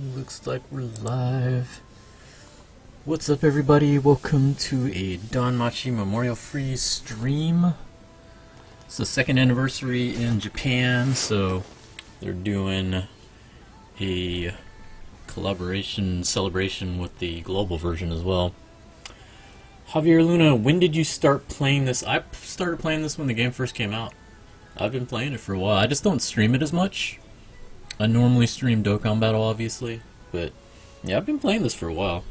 Looks like we're live. What's up, everybody? Welcome to a Danmachi Memorial Freeze stream. It's the second anniversary in Japan, so they're doing a collaboration celebration with the global version as well. Javier Luna, when did you start playing this? I started playing this when the game first came out. I've been playing it for a while. I just don't stream it as much. I normally stream Dokkan Battle, obviously, but yeah, I've been playing this for a while.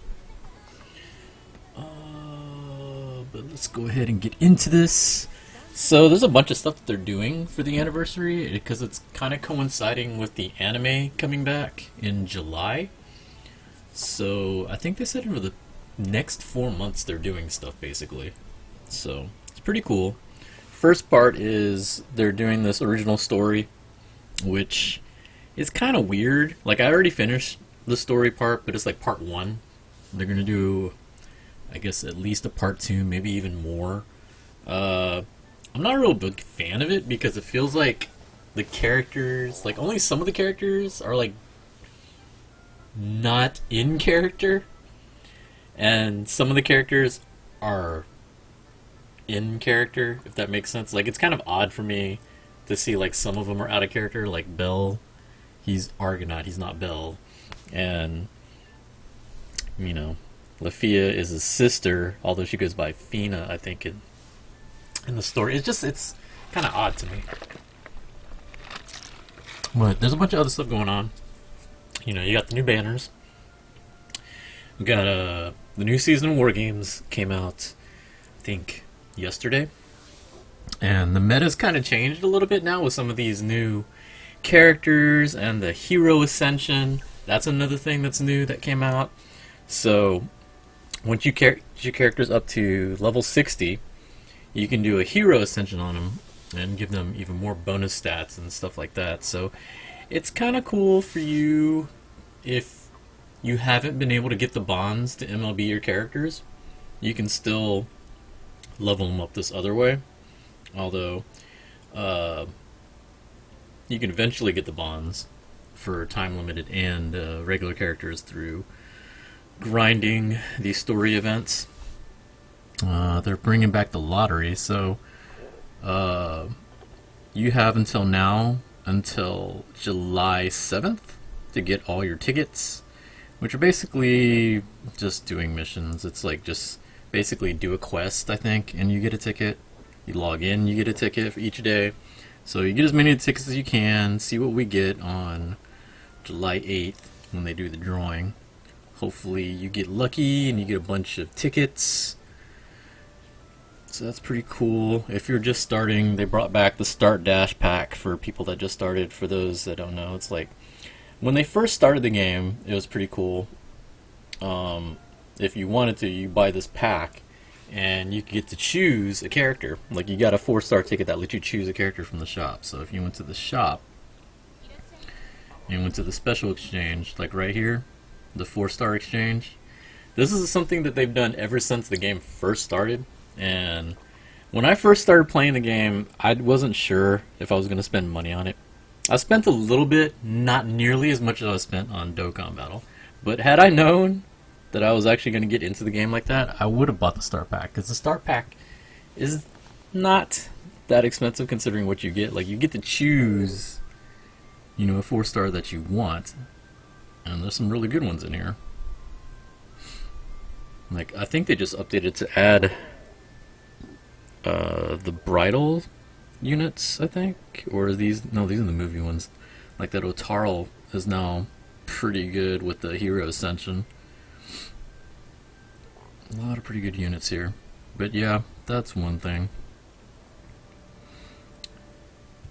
But let's go ahead and get into this. So there's a bunch of stuff that they're doing for the anniversary because it's kind of coinciding with the anime coming back in July. So I think they said over the next 4 months they're doing stuff basically. So it's pretty cool. First part is they're doing this original story, which is kind of weird. Like, I already finished the story part, but it's like part 1. They're gonna do, I guess, at least a part 2, maybe even more. I'm not a real big fan of it because it feels like the characters, like only some of the characters are like not in character, and some of the characters are in character, if that makes sense. Like, it's kind of odd for me to see like some of them are out of character, like Bell. He's Argonaut, he's not Bell. And, you know, Lafia is his sister, although she goes by Fina, I think, in the story. It's kind of odd to me. But there's a bunch of other stuff going on. You know, you got the new banners. We got the new season of War Games came out, I think, yesterday. And the meta's kind of changed a little bit now with some of these new characters and the hero ascension. That's another thing that's new that came out. So once you get your characters up to level 60, you can do a hero ascension on them and give them even more bonus stats and stuff like that. So it's kind of cool for you if you haven't been able to get the bonds to MLB your characters. You can still level them up this other way, although you can eventually get the bonds for time limited and regular characters through grinding these story events. They're bringing back the lottery, so you have until now, until July 7th, to get all your tickets, which are basically just doing missions. It's like just basically do a quest, I think, and you get a ticket. You log in, you get a ticket for each day. So you get as many tickets as you can, see what we get on July 8th when they do the drawing. Hopefully you get lucky and you get a bunch of tickets. So that's pretty cool. If you're just starting, they brought back the Start Dash pack for people that just started. For those that don't know, it's like when they first started the game, it was pretty cool. If you wanted to, you buy this pack and you get to choose a character. Like, you got a 4-star ticket that lets you choose a character from the shop. So if you went to the shop and went to the special exchange, like right here, the 4-star exchange, this is something that they've done ever since the game first started. And when I first started playing the game, I wasn't sure if I was going to spend money on it. I spent a little bit, not nearly as much as I spent on Dokkan Battle. But had I known that I was actually going to get into the game like that, I would have bought the start pack, because the start pack is not that expensive considering what you get. Like, you get to choose, you know, a 4-star that you want, and there's some really good ones in here. Like, I think they just updated to add the bridal units, I think, or is these are the movie ones. Like, that Otarl is now pretty good with the hero ascension. A lot of pretty good units here. But yeah, that's one thing.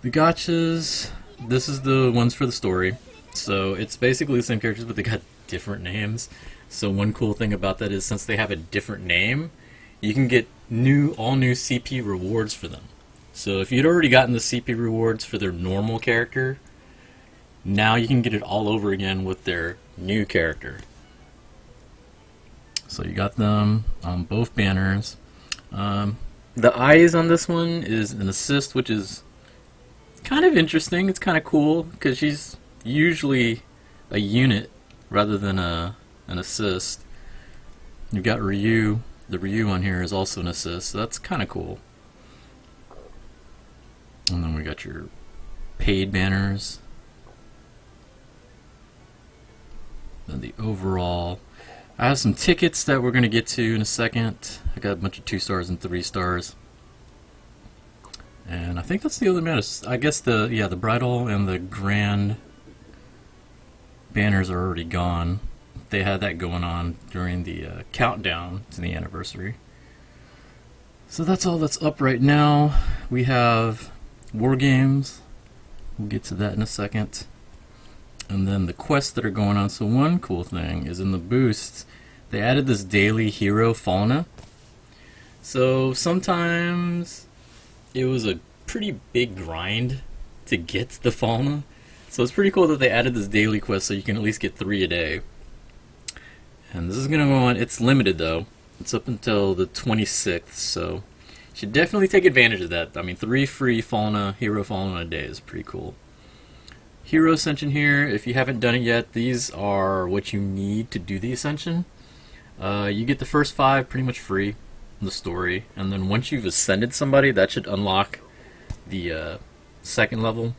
The gotchas, this is the ones for the story. So it's basically the same characters, but they got different names. So one cool thing about that is, since they have a different name, you can get all new CP rewards for them. So if you'd already gotten the CP rewards for their normal character, now you can get it all over again with their new character. So you got them on both banners. The eyes on this one is an assist, which is kind of interesting. It's kind of cool because she's usually a unit rather than an assist. You've got Ryu. The Ryu on here is also an assist, so that's kind of cool. And then we got your paid banners. Then the overall. I have some tickets that we're going to get to in a second. I got a bunch of 2 stars and 3 stars. And I think that's the other matter. I guess the bridal and the grand banners are already gone. They had that going on during the countdown to the anniversary. So that's all that's up right now. We have War Games. We'll get to that in a second. And then the quests that are going on. So one cool thing is in the boosts, they added this daily hero fauna. So sometimes it was a pretty big grind to get the fauna. So it's pretty cool that they added this daily quest so you can at least get 3 a day. And this is going to go on, it's limited though. It's up until the 26th, so you should definitely take advantage of that. I mean, 3 free fauna, hero fauna a day is pretty cool. Hero Ascension here, if you haven't done it yet, these are what you need to do the Ascension. You get the first 5 pretty much free in the story, and then once you've ascended somebody, that should unlock the second level.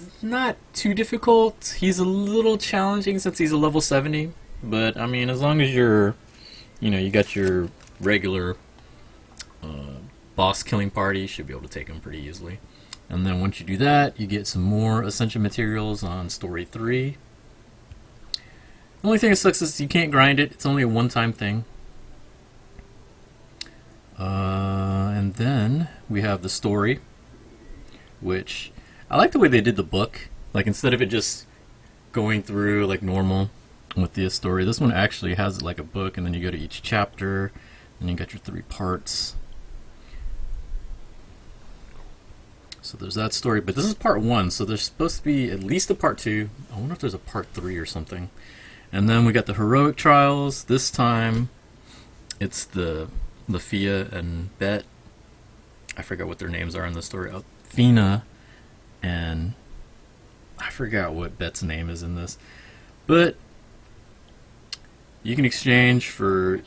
It's not too difficult. He's a little challenging since he's a level 70, but I mean, as long as you're, you got your regular boss killing party, you should be able to take him pretty easily. And then once you do that, you get some more Ascension materials on Story 3. The only thing that sucks is you can't grind it. It's only a one-time thing. And then we have the story, which I like the way they did the book. Like, instead of it just going through like normal with the story, this one actually has it like a book, and then you go to each chapter, and you got your 3 parts. So there's that story, but this is part 1, so there's supposed to be at least a part 2. I wonder if there's a part 3 or something. And then we got the heroic trials. This time, it's the Lafia and Bet. I forgot what their names are in the story. Fina and I forgot what Bet's name is in this. But you can exchange for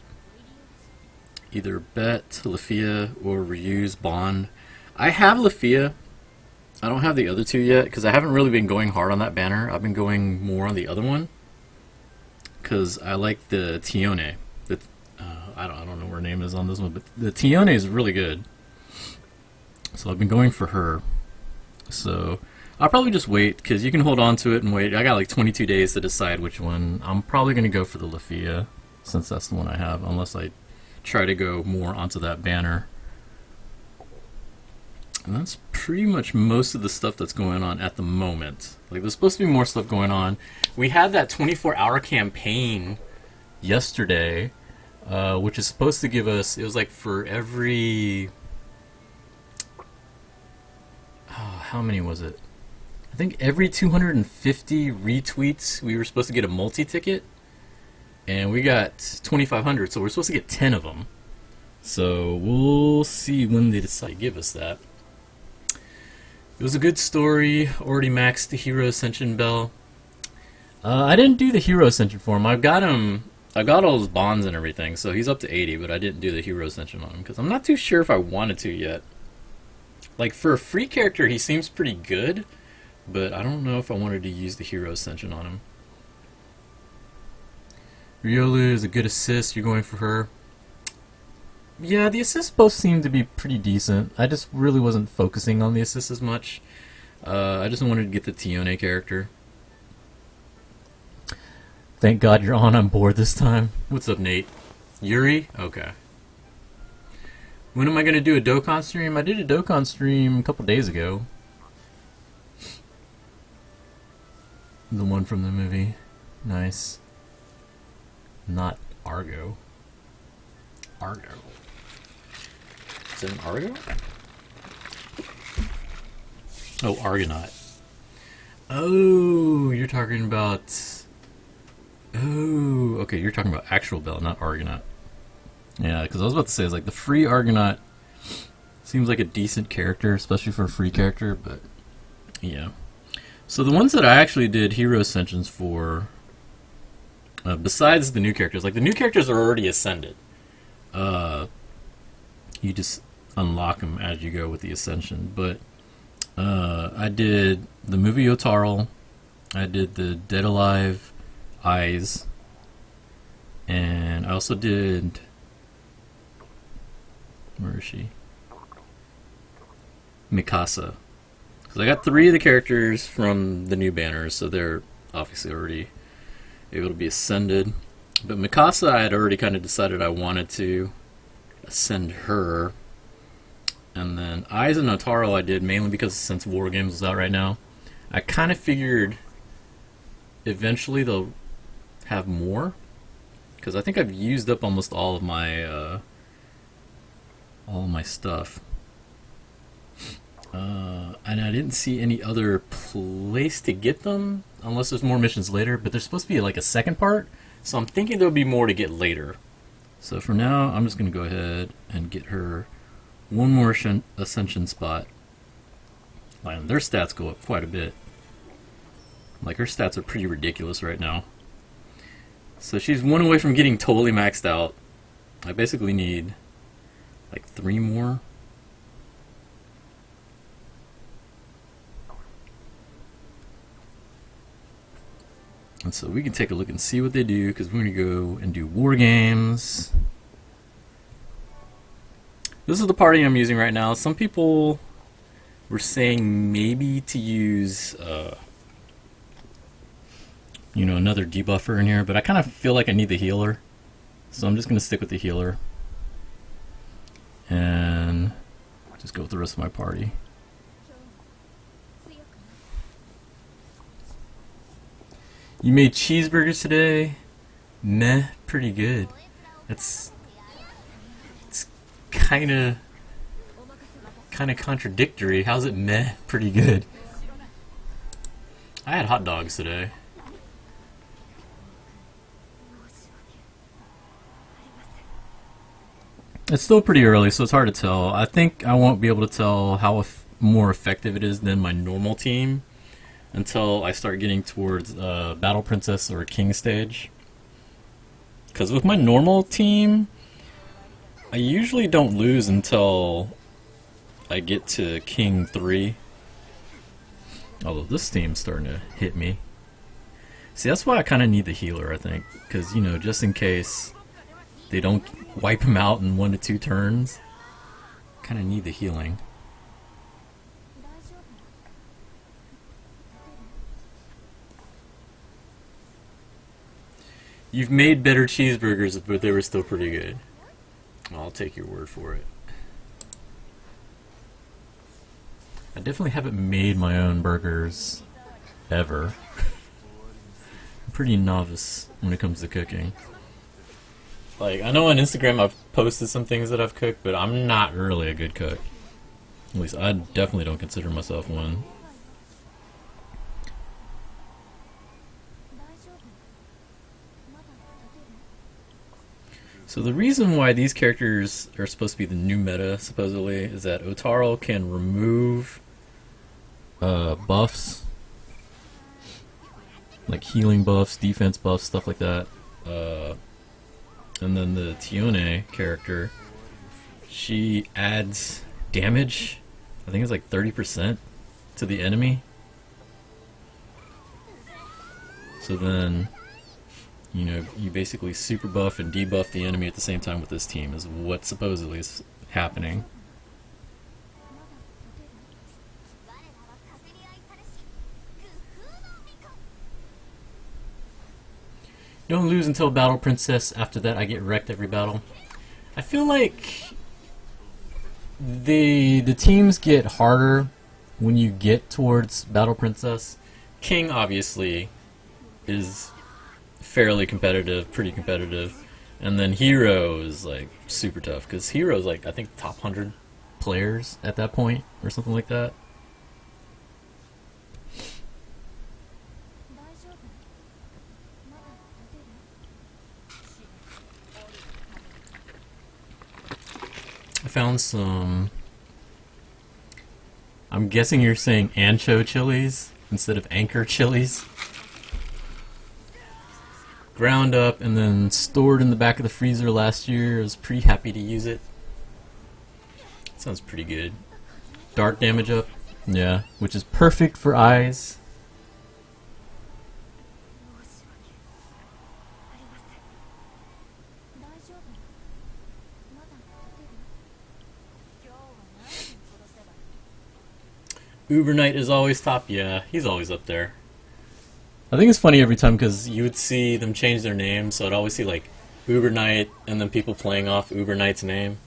either Bet, Lafia, or Ryu's bond. I have Lafia. I don't have the other 2 yet because I haven't really been going hard on that banner. I've been going more on the other one because I like the Tione. I don't know what her name is on this one, but the Tione is really good. So I've been going for her. So I'll probably just wait because you can hold on to it and wait. I got like 22 days to decide which one. I'm probably going to go for the Lafia since that's the one I have, unless I try to go more onto that banner. And that's pretty much most of the stuff that's going on at the moment. Like, there's supposed to be more stuff going on. We had that 24-hour campaign yesterday, which is supposed to give us, it was like for every, how many was it? I think every 250 retweets, we were supposed to get a multi-ticket, and we got 2,500, so we're supposed to get 10 of them. So we'll see when they decide to give us that. It was a good story. Already maxed the Hero Ascension bell. I didn't do the Hero Ascension for him. I got all his bonds and everything, so he's up to 80, but I didn't do the Hero Ascension on him because I'm not too sure if I wanted to yet. Like, for a free character, he seems pretty good, but I don't know if I wanted to use the Hero Ascension on him. Riolu is a good assist. You're going for her. Yeah, the assists both seem to be pretty decent. I just really wasn't focusing on the assists as much. I just wanted to get the Tione character. Thank God you're on board this time. What's up, Nate? Yuri? Okay. When am I going to do a Dokkan stream? I did a Dokkan stream a couple days ago. The one from the movie. Nice. Not Argo. Argo. Is it an Argo? Oh, Argonaut. Oh, you're talking about... Oh, okay, you're talking about actual Bell, not Argonaut. Yeah, because I was about to say, it's like the free Argonaut seems like a decent character, especially for a free character, but yeah. So the ones that I actually did hero ascensions for, besides the new characters, like the new characters are already ascended. You just unlock them as you go with the ascension. But I did the movie Otarl, I did the Dead Alive Eyes, and I also did, where is she? Mikasa. Because I got 3 of the characters from the new banners, so they're obviously already able to be ascended. But Mikasa, I had already kind of decided I wanted to ascend her. And then Eyes and Notaro I did mainly because since War Games is out right now, I kind of figured eventually they'll have more. Because I think I've used up almost all of my stuff. And I didn't see any other place to get them unless there's more missions later, but there's supposed to be like a second part, so I'm thinking there'll be more to get later. So for now, I'm just going to go ahead and get her one more ascension spot. And their stats go up quite a bit. Like, her stats are pretty ridiculous right now. So she's one away from getting totally maxed out. I basically need like 3 more. And so we can take a look and see what they do, because we're going to go and do War Games. This is the party I'm using right now. Some people were saying maybe to use, another debuffer in here, but I kind of feel like I need the healer. So I'm just going to stick with the healer. And just go with the rest of my party. You made cheeseburgers today? Meh, pretty good. It's kind of contradictory. How's it meh, pretty good? I had hot dogs today. It's still pretty early, so it's hard to tell. I think I won't be able to tell how more effective it is than my normal team until I start getting towards Battle Princess or King stage. Because with my normal team, I usually don't lose until I get to King 3. Although this team's starting to hit me. See, that's why I kind of need the healer, I think. Because, just in case they don't wipe him out in 1 to 2 turns, kind of need the healing. You've made better cheeseburgers, but they were still pretty good. I'll take your word for it. I definitely haven't made my own burgers ever. I'm pretty novice when it comes to cooking. Like, I know on Instagram I've posted some things that I've cooked, but I'm not really a good cook. At least I definitely don't consider myself one. So the reason why these characters are supposed to be the new meta, supposedly, is that Otarl can remove buffs, like healing buffs, defense buffs, stuff like that. And then the Tione character, she adds damage, I think it's like 30% to the enemy. So then, you basically super buff and debuff the enemy at the same time with this team is what supposedly is happening. Don't lose until Battle Princess. After that, I get wrecked every battle. I feel like the teams get harder when you get towards Battle Princess. King, obviously, is fairly competitive, pretty competitive, and then Hero is like super tough because Hero's like I think top 100 players at that point or something like that. I found some. I'm guessing you're saying ancho chilies. instead of Anchor chilies. Ground up and then stored in the back of the freezer last year. I was pretty happy to use it. Sounds pretty good. Dark damage up. Yeah, which is perfect for eyes. Uber Knight is always top. Yeah, he's always up there. I think it's funny every time because you would see them change their name, so I'd always see like Uber Knight and then people playing off Uber Knight's name.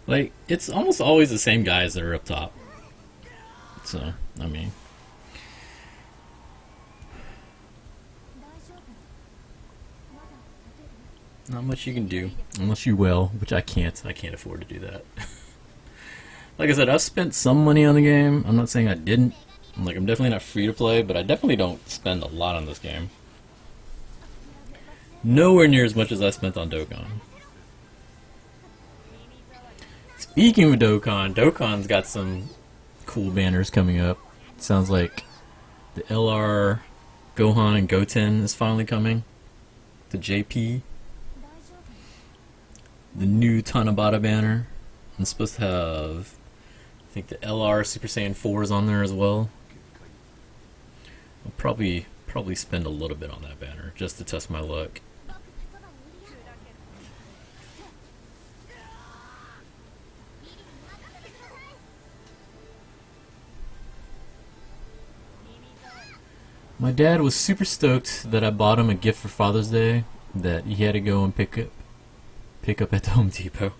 Like, it's almost always the same guys that are up top. So, I mean. Not much you can do. Unless you will, which I can't. I can't afford to do that. Like I said, I've spent some money on the game. I'm not saying I didn't. I'm definitely not free to play, but I definitely don't spend a lot on this game. Nowhere near as much as I spent on Dokkan. Speaking of Dokkan, Dokkan's got some cool banners coming up. It sounds like the LR Gohan and Goten is finally coming. The JP. The new Tanabata banner. It's supposed to have, I think the LR Super Saiyan 4 is on there as well. I'll probably spend a little bit on that banner just to test my luck. My dad was super stoked that I bought him a gift for Father's Day that he had to go and pick up at the Home Depot.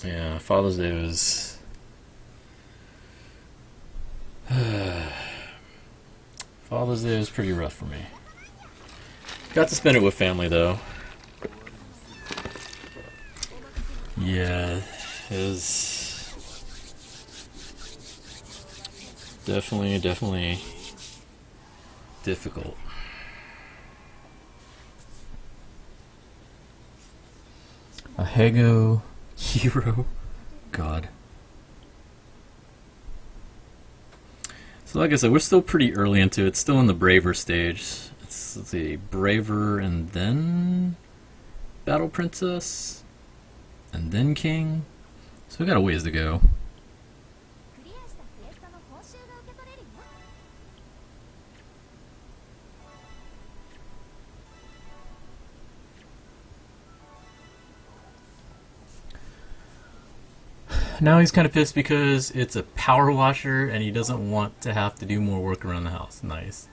Yeah, Father's Day was Father's Day was pretty rough for me. Got to spend it with family though. Yeah, it was definitely difficult. A Hego hero, God. So like I said, we're still pretty early into it. It's still in the Braver stage. Let's see, Braver and then Battle Princess and then King. So we got a ways to go. Now he's kind of pissed because it's a power washer and he doesn't want to have to do more work around the house. Nice.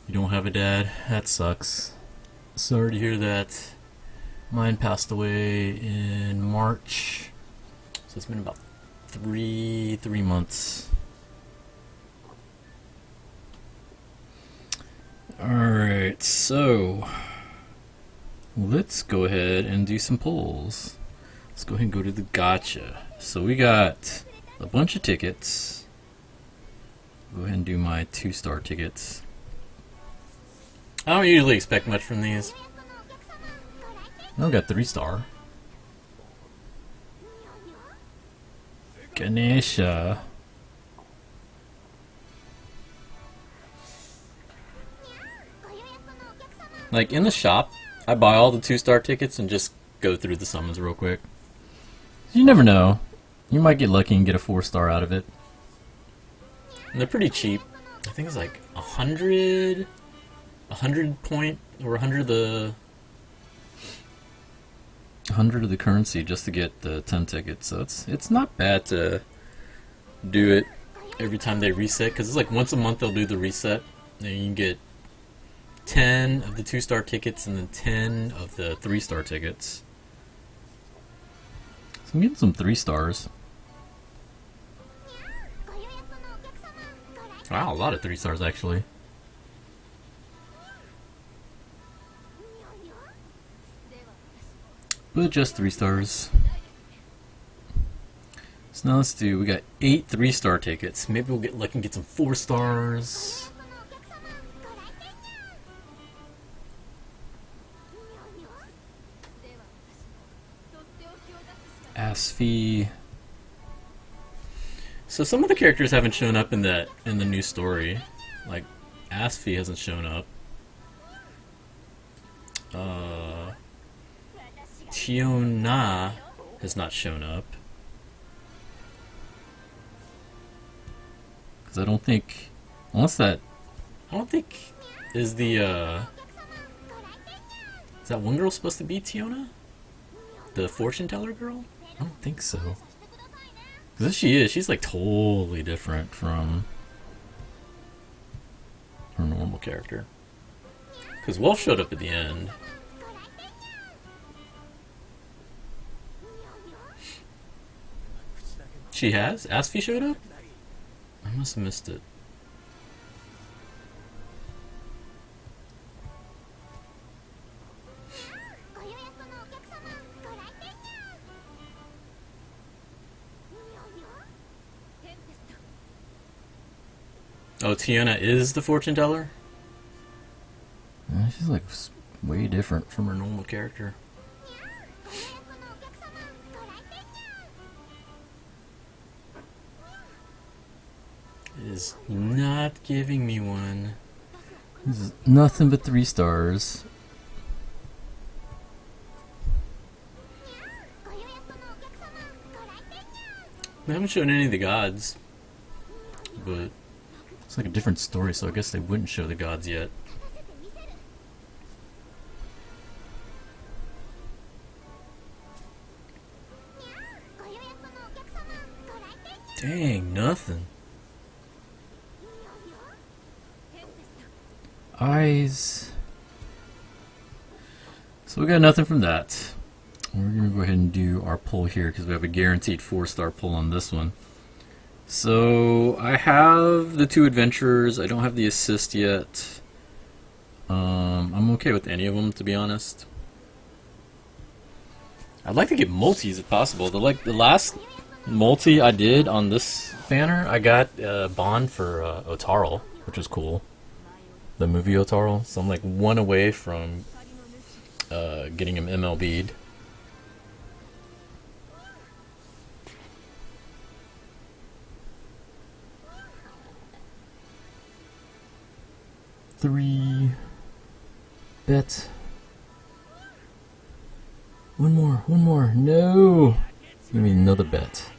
You don't have a dad? That sucks. Sorry to hear that. Mine passed away in March. So it's been about three months. Alright, so let's go ahead and do some polls. Let's go ahead and go to the gacha. So we got a bunch of tickets. Go ahead and do my 2-star tickets. I don't usually expect much from these. I got 3-star. Ganesha. Like in the shop, I buy all the 2-star tickets and just go through the summons real quick. You never know. You might get lucky and get a 4-star out of it. And they're pretty cheap. I think it's like 100 point or 100 of the currency just to get the 10 tickets. So it's not bad to do it every time they reset, because it's like once a month they'll do the reset and you can get 10 of the 2-star tickets and then 10 of the 3-star tickets. So I'm getting some 3-stars. Wow, a lot of 3-stars actually. But just 3-stars. So now let's do, we got 8 3-star tickets. Maybe we'll get lucky and get some 4-stars. Asfi. So some of the characters haven't shown up in the new story. Like Asfi hasn't shown up. Tiona has not shown up. Because I don't think, unless that, I don't think, is the, is that one girl supposed to be Tiona? The fortune teller girl? I don't think so. Because if she is, she's like totally different from her normal character. Because Wolf showed up at the end. She has? Asfi showed up? I must have missed it. Oh, Tiana is the fortune teller? She's like way different from her normal character. It is not giving me one. This is nothing but 3 stars. They haven't shown any of the gods, but it's like a different story, so I guess they wouldn't show the gods yet. Dang, nothing. Eyes. So we got nothing from that. We're going to go ahead and do our pull here because we have a guaranteed 4-star pull on this one. So I have the 2 adventurers. I don't have the assist yet. I'm okay with any of them, to be honest. I'd like to get multis if possible. The last multi I did on this banner, I got Bond for Otarl, which was cool. The movie Otarl. So I'm like 1 away from getting him MLB'd. Three bet. One more. No. Give me another bet.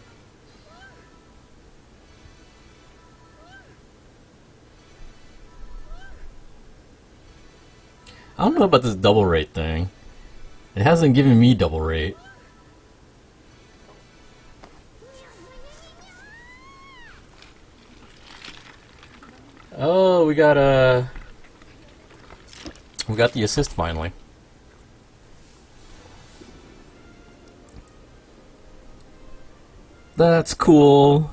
I don't know about this double rate thing. It hasn't given me double rate. Oh, we got the assist finally. That's cool.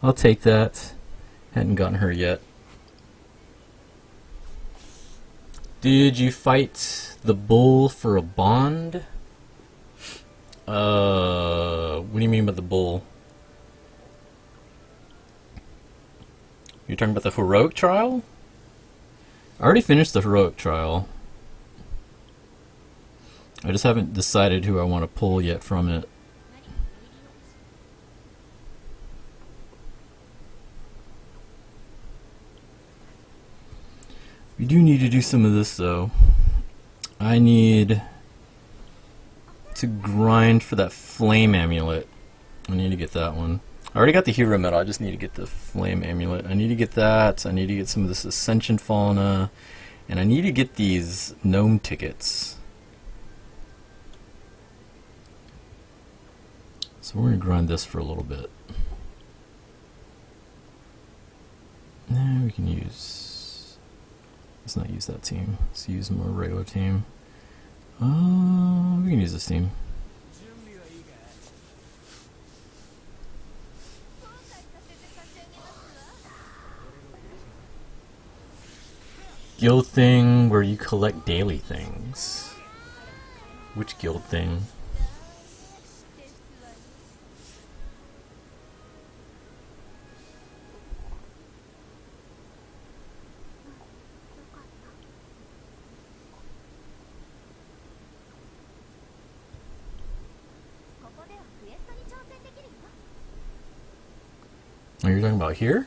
I'll take that. Hadn't gotten her yet. Did you fight the bull for a bond? What do you mean by the bull? You're talking about the heroic trial? I already finished the heroic trial. I just haven't decided who I want to pull yet from it. We do need to do some of this though. I need to grind for that flame amulet. I need to get that one. I already got the hero medal, I just need to get the flame amulet. I need to get that, I need to get some of this ascension fauna, and I need to get these gnome tickets. So we're going to grind this for a little bit. Now we can use... Let's not use that team. Let's use more regular team. We can use this team. Guild thing where you collect daily things. Which guild thing? Oh, you're talking about here?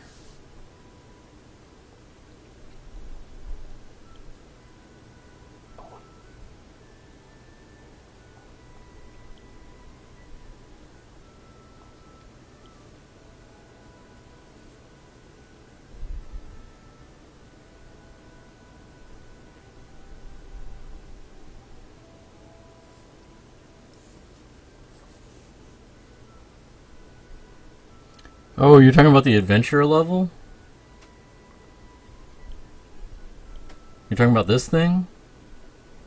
Oh, you're talking about the adventure level? You're talking about this thing?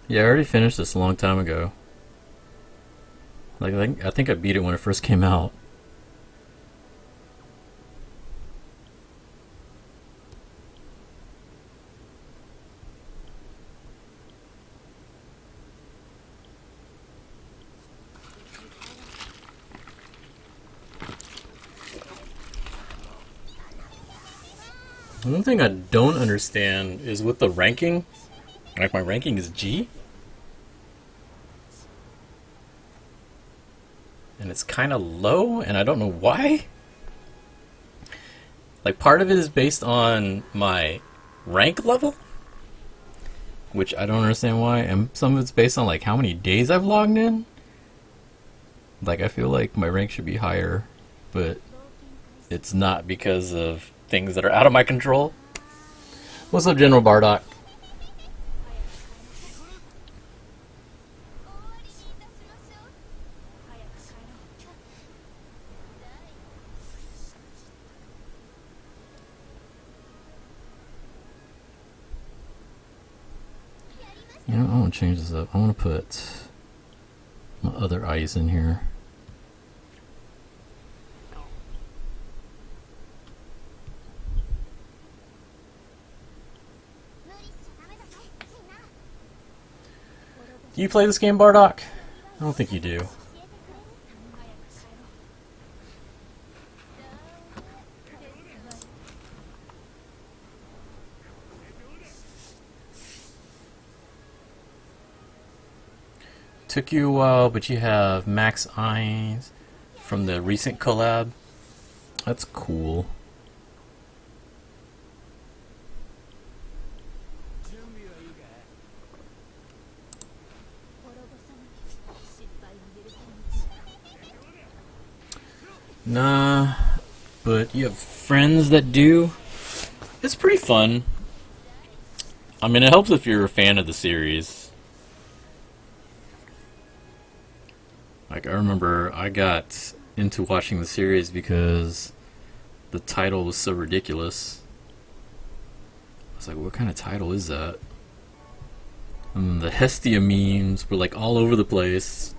Yeah, I already finished this a long time ago. Like, I think I beat it when it first came out. One thing I don't understand is with the ranking. Like, my ranking is G. And it's kind of low, and I don't know why. Like, part of it is based on my rank level, which I don't understand why, and some of it's based on, like, how many days I've logged in. Like, I feel like my rank should be higher, but it's not because of things that are out of my control. What's up, General Bardock? You know, I want to change this up. I want to put my other ice in here. Do you play this game, Bardock? I don't think you do. Took you a while, but you have max eyes from the recent collab. That's cool. Nah, but you have friends that do. It's pretty fun. I mean, it helps if you're a fan of the series. Like, I remember I got into watching the series because the title was so ridiculous. I was like, what kind of title is that? And the Hestia memes were like all over the place.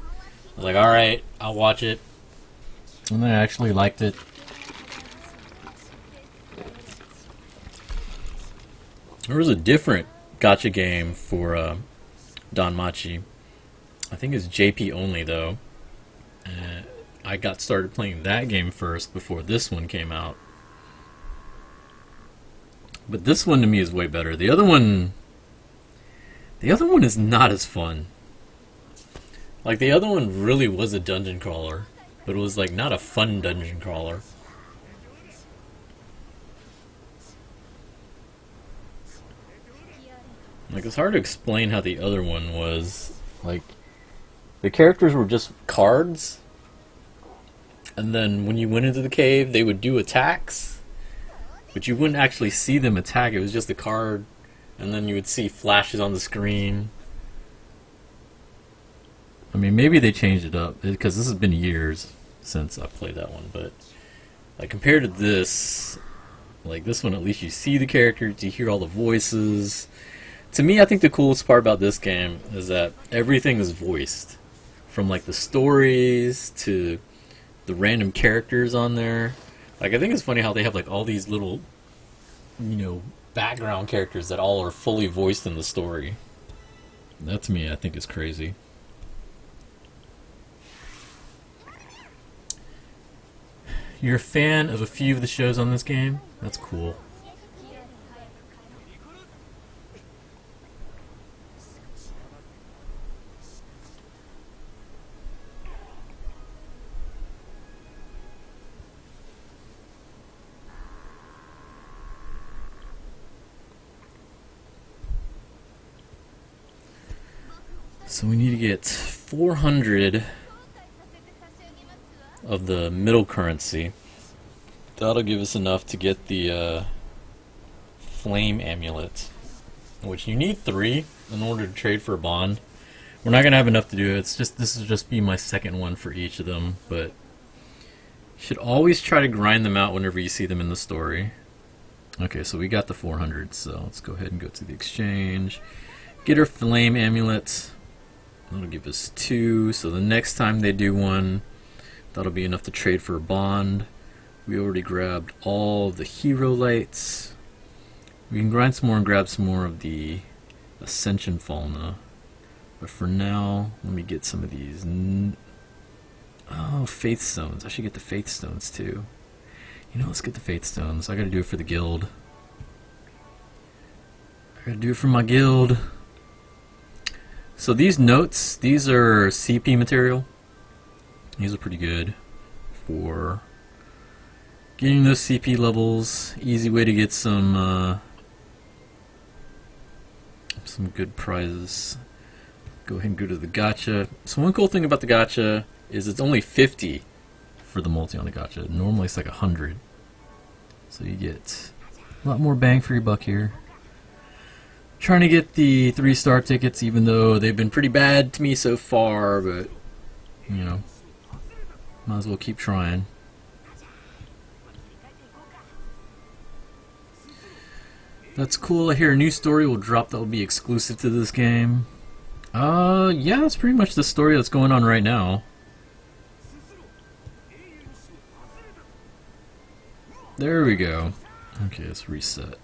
I was like, alright, I'll watch it. And then I actually liked it. There was a different gacha game for Danmachi. I think it's JP only though. I got started playing that game first before this one came out. But this one to me is way better. The other one is not as fun. Like, the other one really was a dungeon crawler, but it was like not a fun dungeon crawler. Like, it's hard to explain how the other one was. Like, the characters were just cards, and then when you went into the cave, they would do attacks, but you wouldn't actually see them attack. It was just a card, and then you would see flashes on the screen. I mean, maybe they changed it up, because this has been years since I played that one, but like, compared to this, like, this one, at least you see the characters, you hear all the voices. To me, I think the coolest part about this game is that everything is voiced. From, like, the stories to the random characters on there. Like, I think it's funny how they have, like, all these little, you know, background characters that all are fully voiced in the story. That, to me, I think is crazy. You're a fan of a few of the shows on this game? That's cool. So we need to get 400 of the middle currency. That'll give us enough to get the flame amulet, which you need 3 in order to trade for a bond. We're not gonna have enough to do it. It's just, this will just be my second one for each of them, but you should always try to grind them out whenever you see them in the story. Okay, so we got the 400, so let's go ahead and go to the exchange, get our flame amulet. That'll give us 2, so the next time they do one, that'll be enough to trade for a bond. We already grabbed all the hero lights. We can grind some more and grab some more of the Ascension Falna. But for now, let me get some of these. Oh, Faith Stones. I should get the Faith Stones too. You know, let's get the Faith Stones. I gotta do it for the guild. I gotta do it for my guild. So these notes, these are CP material. These are pretty good for getting those CP levels. Easy way to get some good prizes. Go ahead and go to the gacha. So one cool thing about the gacha is it's only 50 for the multi on the gacha. Normally it's like 100. So you get a lot more bang for your buck here. Trying to get the 3-star tickets, even though they've been pretty bad to me so far, but you know, might as well keep trying. That's cool. I hear a new story will drop that will be exclusive to this game. Yeah, that's pretty much the story that's going on right now. There we go. Okay, let's reset.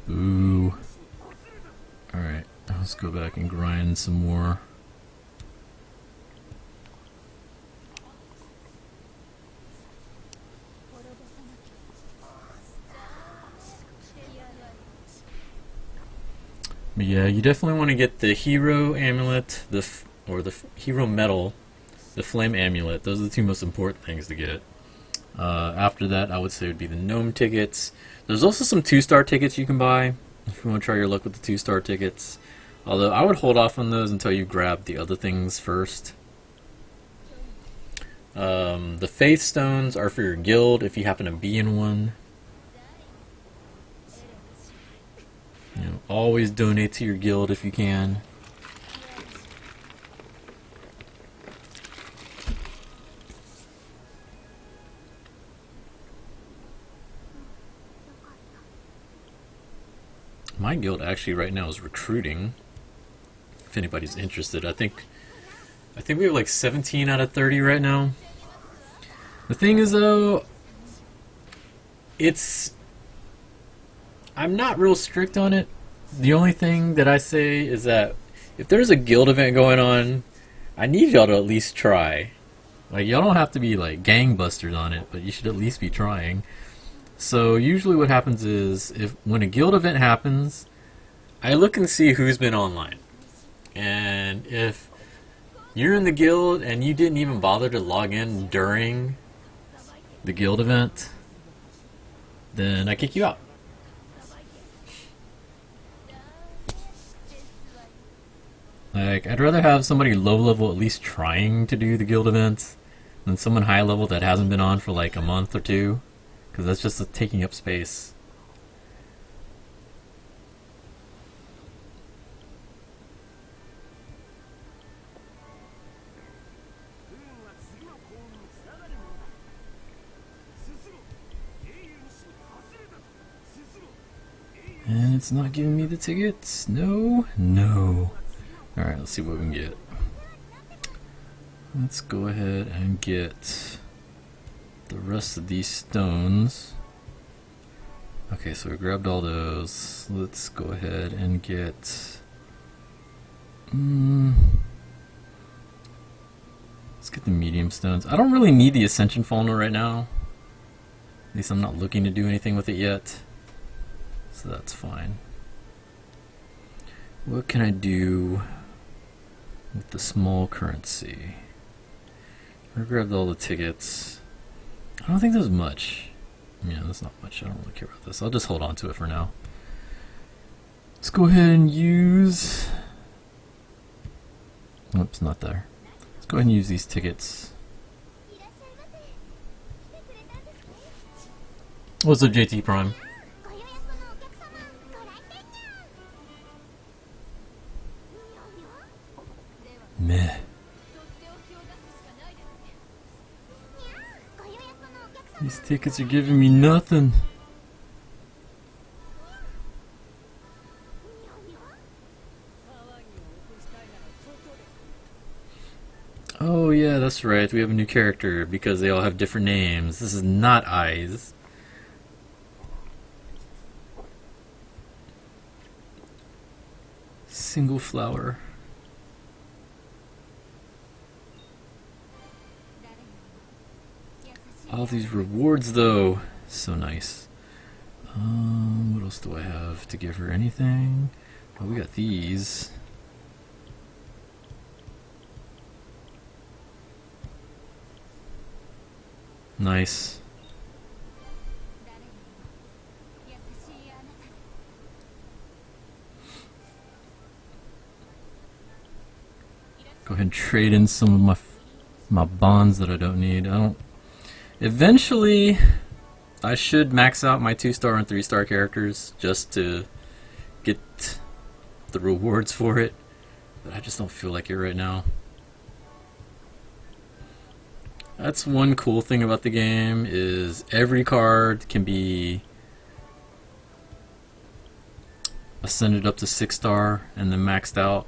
Ooh. Alright, let's go back and grind some more. But yeah, you definitely want to get the hero amulet, the hero medal, the flame amulet. Those are the 2 most important things to get. After that, I would say it would be the gnome tickets. There's also some 2-star tickets you can buy if you want to try your luck with the 2-star tickets. Although I would hold off on those until you grab the other things first. The Faith Stones are for your guild if you happen to be in one. You know, always donate to your guild if you can. My guild actually right now is recruiting. If anybody's interested, I think we have like 17 out of 30 right now. The thing is though, I'm not real strict on it. The only thing that I say is that if there's a guild event going on, I need y'all to at least try. Like, y'all don't have to be like gangbusters on it, but you should at least be trying. So usually what happens is, when a guild event happens, I look and see who's been online. And if you're in the guild and you didn't even bother to log in during the guild event, then I kick you out. Like, I'd rather have somebody low level at least trying to do the guild events than someone high level that hasn't been on for like a month or 2. Because that's just taking up space. And it's not giving me the tickets. No, no. Alright, let's see what we can get. Let's go ahead and get the rest of these stones. Okay, so we grabbed all those. Let's go ahead and get let's get the medium stones. I don't really need the Ascension Falna right now. At least I'm not looking to do anything with it yet. So that's fine. What can I do with the small currency. I grabbed all the tickets. I don't think there's much. Yeah, that's not much. I don't really care about this. I'll just hold on to it for now. Let's go ahead and use... Oops, not there. Let's go ahead and use these tickets. What's up, JT Prime? Meh. These tickets are giving me nothing. Oh yeah, that's right. We have a new character because they all have different names. This is not Eyes. Single flower. All these rewards though, so nice. What else do I have to give her? Anything? Oh, we got these. Nice. Go ahead and trade in some of my bonds that I don't need. Eventually, I should max out my 2-star and 3-star characters just to get the rewards for it, but I just don't feel like it right now. That's one cool thing about the game, is every card can be ascended up to 6-star and then maxed out.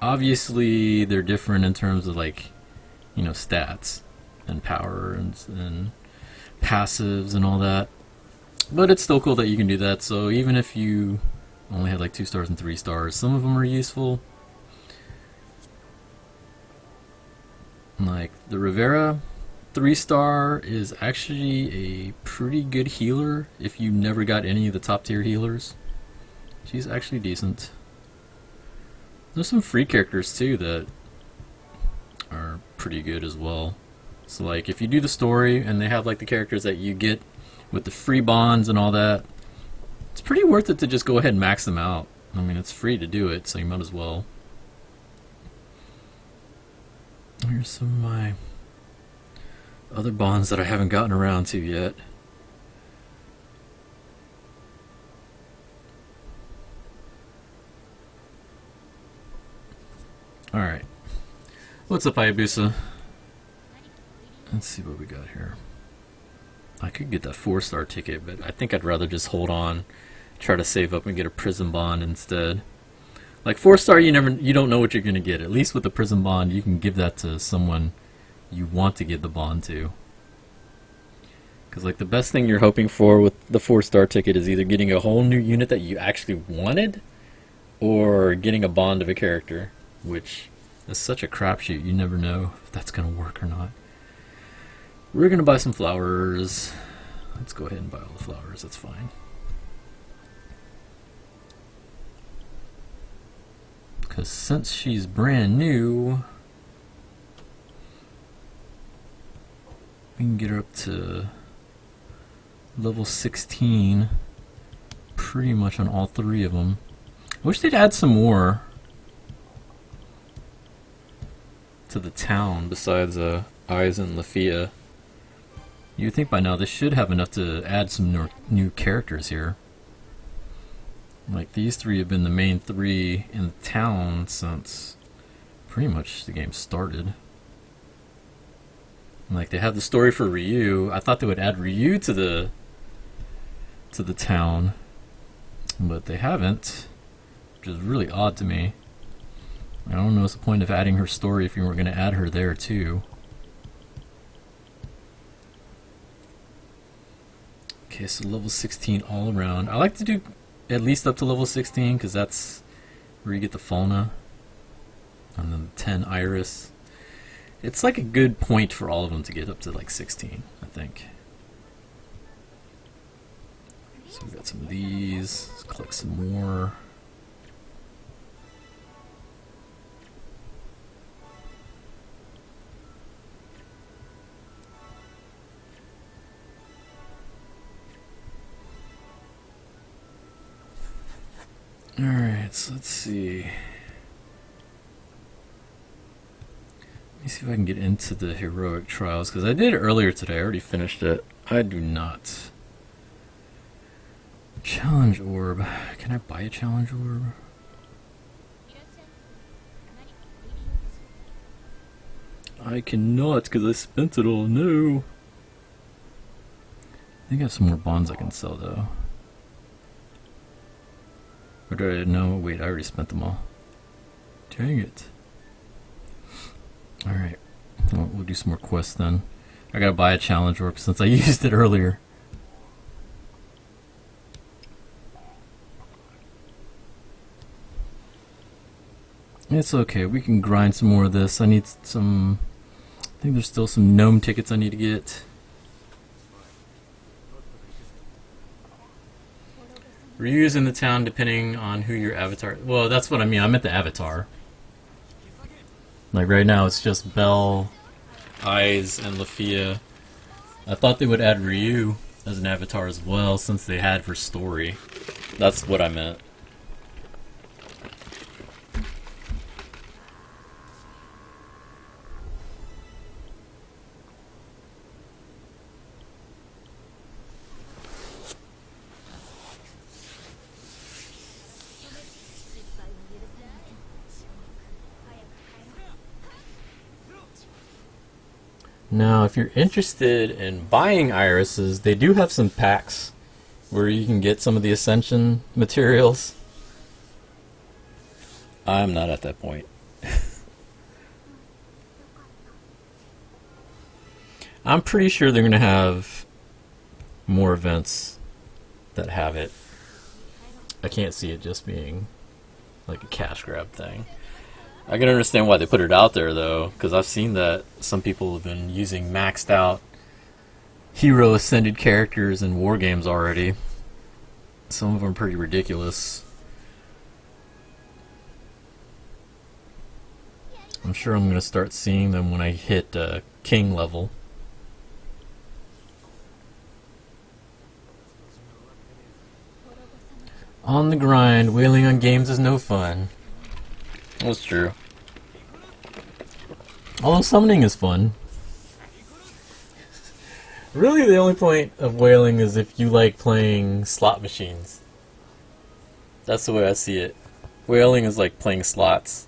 Obviously, they're different in terms of, like, you know, stats and power and passives and all that. But it's still cool that you can do that. So even if you only had like 2 stars and 3 stars, some of them are useful. Like the Rivera 3-star is actually a pretty good healer if you never got any of the top tier healers. She's actually decent. There's some free characters too that are pretty good as well. So like if you do the story and they have like the characters that you get with the free bonds and all that, it's pretty worth it to just go ahead and max them out. I mean, it's free to do it, so you might as well. Here's some of my other bonds that I haven't gotten around to yet. Alright. What's up, Hayabusa? Let's see what we got here. I could get that 4-star ticket, but I think I'd rather just hold on, try to save up and get a prison bond instead. Like 4-star, you don't know what you're gonna get. At least with the prison bond, you can give that to someone you want to give the bond to. Because like the best thing you're hoping for with the 4-star ticket is either getting a whole new unit that you actually wanted, or getting a bond of a character, which is such a crapshoot. You never know if that's gonna work or not. We're gonna buy some flowers. Let's go ahead and buy all the flowers. That's fine. Because since she's brand new, we can get her up to level 16 pretty much on all 3 of them. I wish they'd add some more to the town besides Eyes and Lafia. You'd think by now they should have enough to add some new characters here. Like these 3 have been the main 3 in the town since pretty much the game started. Like they have the story for Ryu. I thought they would add Ryu to the town, but they haven't, which is really odd to me. I don't know what's the point of adding her story if you weren't going to add her there too. Okay, so level 16 all around. I like to do at least up to level 16 because that's where you get the Fauna and then the 10 Iris. It's like a good point for all of them to get up to like 16, I think. So we got some of these. Let's collect some more. Alright, so let's see. Let me see if I can get into the heroic trials, because I did it earlier today. I already finished it. I do not. Challenge orb. Can I buy a challenge orb? I cannot, because I spent it all. No. I think I have some more bonds I can sell, though. Or do I? No, wait, I already spent them all. Dang it. Alright. Well, we'll do some more quests then. I gotta buy a challenge orb since I used it earlier. It's okay, we can grind some more of this. I need some... I think there's still some gnome tickets I need to get. Reuse in the town depending on who your avatar... Well, that's what I mean. I meant the avatar. Like right now it's just Belle, Eyes, and Lafia. I thought they would add Ryu as an avatar as well since they had for story. That's what I meant. Now, if you're interested in buying irises, they do have some packs where you can get some of the Ascension materials. I'm not at that point. I'm pretty sure they're going to have more events that have it. I can't see it just being like a cash grab thing. I can understand why they put it out there though, because I've seen that some people have been using maxed out hero ascended characters in war games already. Some of them are pretty ridiculous. I'm sure I'm going to start seeing them when I hit king level. On the grind, wailing on games is no fun. That's true. Although summoning is fun. Really, the only point of whaling is if you like playing slot machines. That's the way I see it. Whaling is like playing slots.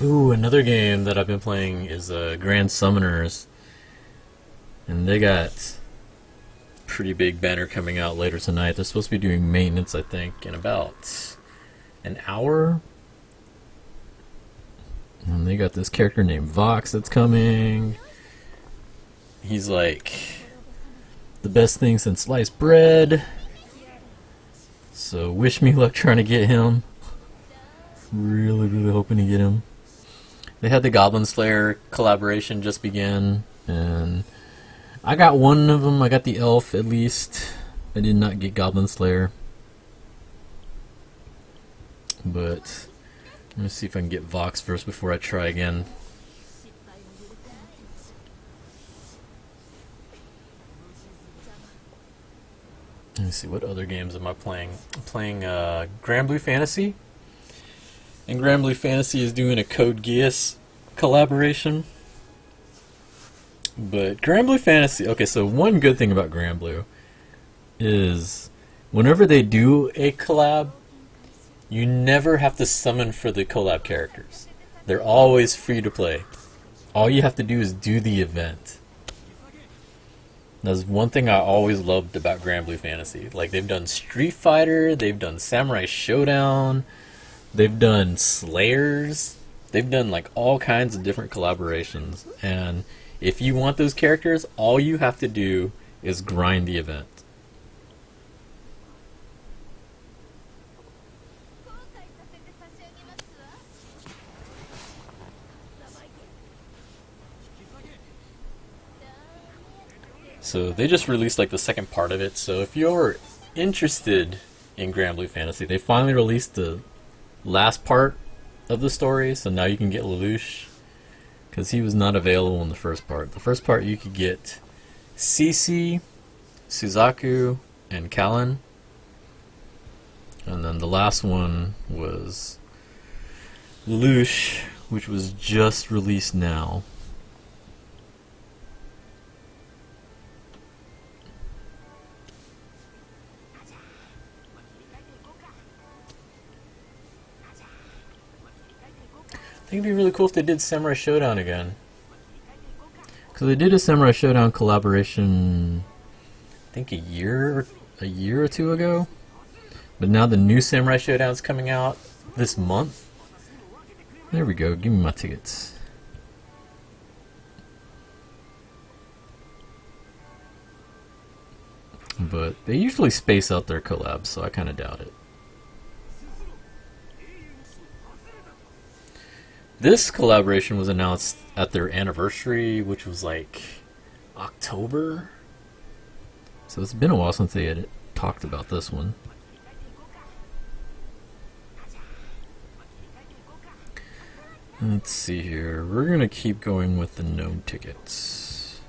Ooh, another game that I've been playing is Grand Summoners. And they got pretty big banner coming out later tonight. They're supposed to be doing maintenance, I think, in about an hour. And they got this character named Vox that's coming. He's like the best thing since sliced bread. So wish me luck trying to get him. Really, really hoping to get him. They had the Goblin Slayer collaboration just begin, and I got one of them. I got the elf at least. I did not get Goblin Slayer. But let me see if I can get Vox first before I try again. Let me see, what other games am I playing? I'm playing Grand Blue Fantasy. And Grand Blue Fantasy is doing a Code Geass collaboration. But Grand Blue Fantasy... Okay, so one good thing about Grand Blue is whenever they do a collab, you never have to summon for the collab characters. They're always free to play. All you have to do is do the event. That's one thing I always loved about Grand Blue Fantasy. Like, they've done Street Fighter, they've done Samurai Showdown... They've done Slayers. They've done like all kinds of different collaborations. And if you want those characters, all you have to do is grind the event. So they just released like the second part of it. So if you're interested in Grand Blue Fantasy, they finally released the last part of the story. So now you can get Lelouch, because he was not available in the first part. The first part you could get Cece, Suzaku, and Kallen. And then the last one was Lelouch, which was just released now. I think it'd be really cool if they did Samurai Showdown again. Because they did a Samurai Showdown collaboration, I think a year or two ago. But now the new Samurai Showdown is coming out this month. There we go, give me my tickets. But they usually space out their collabs, so I kind of doubt it. This collaboration was announced at their anniversary, which was like October. So it's been a while since they had talked about this one. Let's see here. We're going to keep going with the known tickets.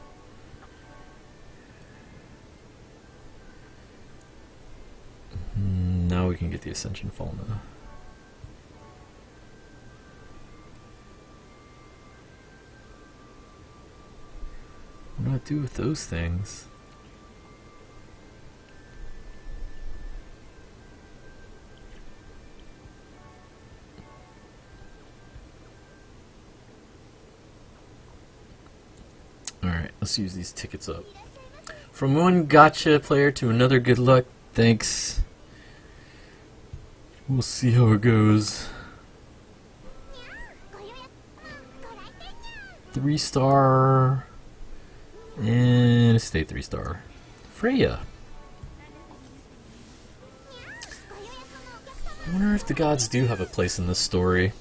Now we can get the Ascension Falna. What do I do with those things? Alright, let's use these tickets up. From one gotcha player to another, good luck. Thanks. We'll see how it goes. 3-star. And stay 3-star. Freya. I wonder if the gods do have a place in this story.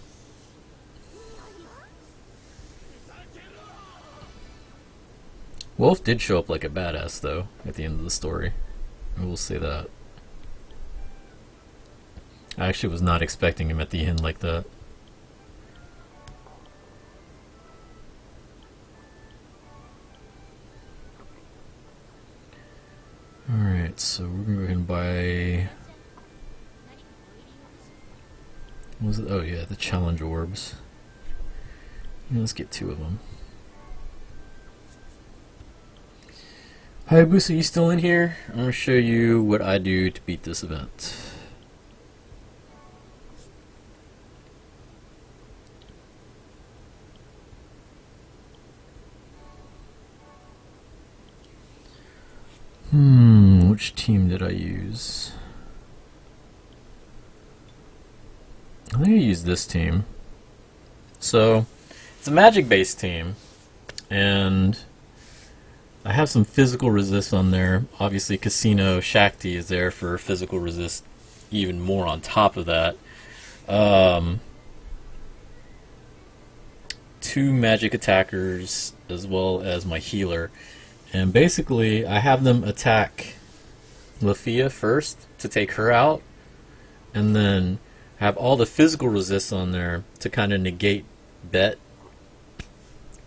Wolf did show up like a badass, though, at the end of the story. I will say that. I actually was not expecting him at the end like that. Alright, so we're going to go ahead and buy... What was it? Oh yeah, the challenge orbs. Yeah, let's get 2 of them. Hayabusa, you still in here? I'm going to show you what I do to beat this event. Which team did I use? I think I used this team. So, it's a magic-based team, and I have some physical resist on there. Obviously, Casino Shakti is there for physical resist, even more on top of that. 2 magic attackers, as well as my healer. And basically, I have them attack Lafia first to take her out, and then have all the physical resists on there to kind of negate Bet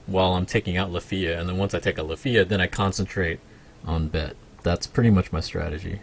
while I'm taking out Lafia. And then once I take out Lafia, then I concentrate on Bet. That's pretty much my strategy.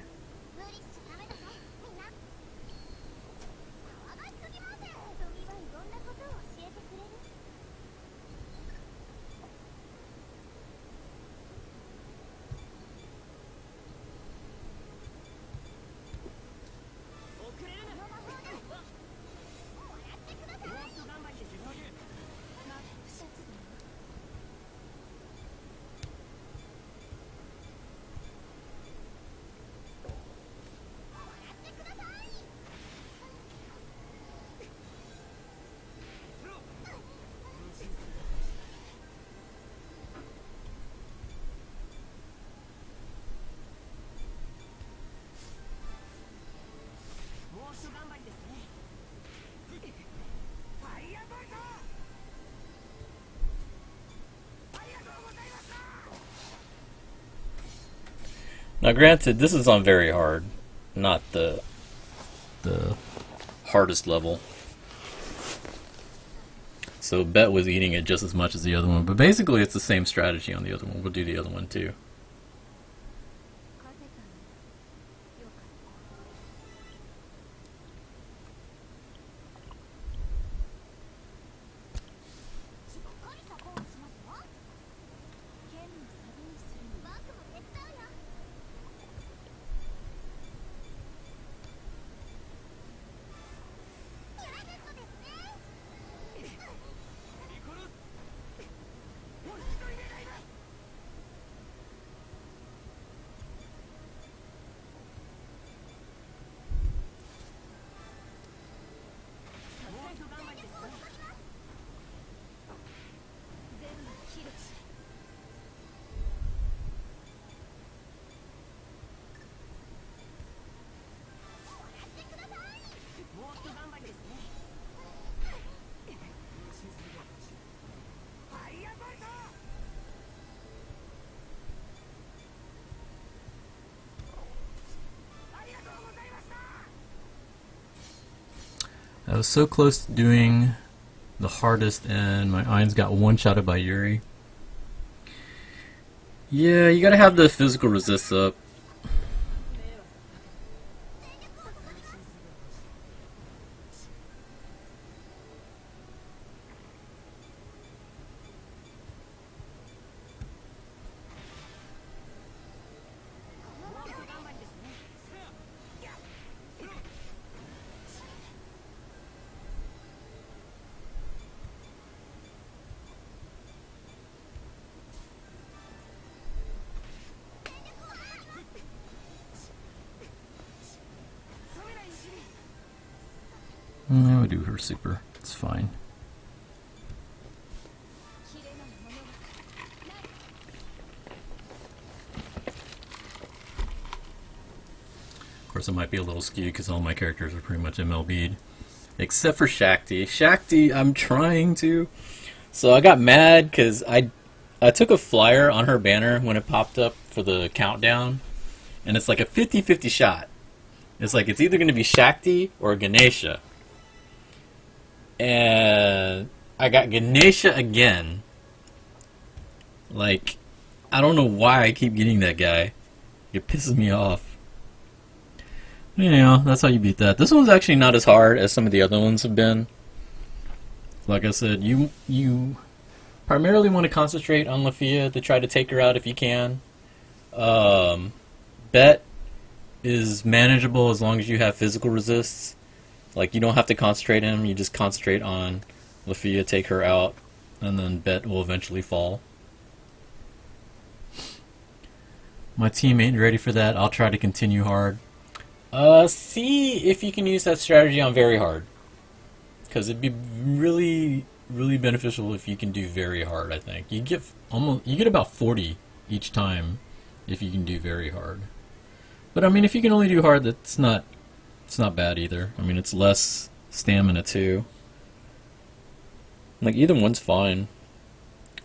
Now, granted, this is on very hard, not the hardest level. So Bet was eating it just as much as the other one, but basically it's the same strategy on the other one. We'll do the other one too. I was so close to doing the hardest, and my Ainz got one-shotted by Yuri. Yeah, you gotta have the physical resist up. I would do her super. It's fine. Of course, it might be a little skewed because all my characters are pretty much MLB'd. Except for Shakti. Shakti, I'm trying to. So I got mad because I took a flyer on her banner when it popped up for the countdown. And it's like a 50-50 shot. It's like it's either going to be Shakti or Ganesha. And I got Ganesha again. Like, I don't know why I keep getting that guy. It pisses me off. You know, that's how you beat that. This one's actually not as hard as some of the other ones have been. Like I said, you primarily want to concentrate on Lafia to try to take her out if you can. Bet is manageable as long as you have physical resists. Like, you don't have to concentrate on him, you just concentrate on Lafia, take her out, and then Bet will eventually fall. My team ain't ready for that. I'll try to continue hard. See if you can use that strategy on very hard. Because it'd be really, really beneficial if you can do very hard, I think. You get about 40 each time if you can do very hard. But I mean, if you can only do hard, it's not bad either. I mean, it's less stamina too. Like, either one's fine.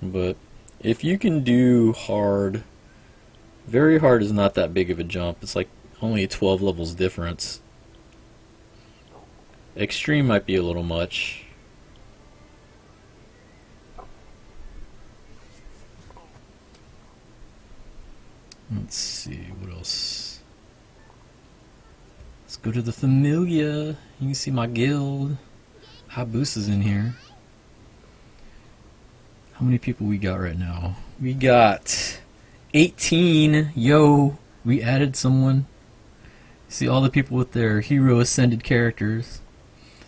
But if you can do hard, very hard is not that big of a jump. It's like only 12 levels difference. Extreme might be a little much. Let's see, what else? Let's go to the Familia. You can see my guild. Habusa's in here. How many people we got right now? We got 18. Yo, we added someone. See all the people with their hero ascended characters.